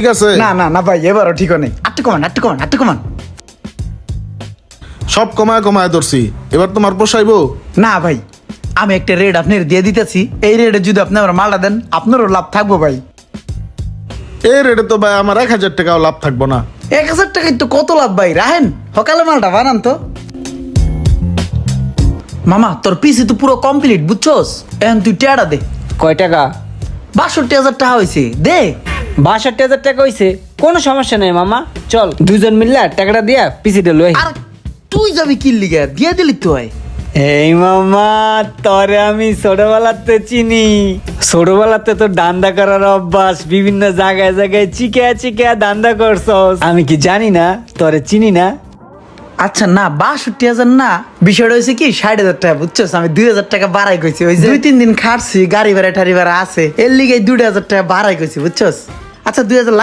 ঠিক আছে না না না ভাই এবারও ঠিক নেই, আটটু কমান। সব কমায় কমায় ধরছি, এবার তোমার পোষাইবো? না ভাই, আমি একটা রেট আপনার দিয়ে দিতেছি, এই রেটে যদি আপনি আমার মালটা দেন আপনারও লাভ থাকবো ভাই। এই রেটে তো ভাই আমার 1,000 টাকাও লাভ থাকবো না। 1,000 টাকায় তো কত লাভ ভাই, রাহেন সকালে মালটা বানান তো। মামা তোর পিসি তো পুরো কমপ্লিট বুঝছস, এখন তুই টেয়ারা দে। কয় টাকা? 62,000 টাকা হয়েছে, দে। 62,000 টাকা হইছে, কোনো সমস্যা নেই মামা, চল দুজন মিললে টাকাটা দিয়া পিসিটা লই। আর তুই যাবি কি লিগা, দিয়ে দিলি তো হয়। এই মামা, তরে আমি ছোটবেলাতে চিনি, ছোটবেলাতে তো দান্দা করার অভ্যাস, বিভিন্ন জায়গায় জায়গায় চিকা দান্দা করছস, আমি কি জানি না তরে চিনি না? আচ্ছা না 62,000 না, বিষয়টা হয়েছে কি 60,000 টাকা বুঝছস, আমি 2,000 টাকা বাড়াই কইছি, ওই যে 2-3 দিন খাটছি, গাড়ি ভাড়া টাড়ি ভাড়া আছে, এর লিগে 2,000 টাকা বাড়াই কইছি বুঝছস। আচ্ছা 2,000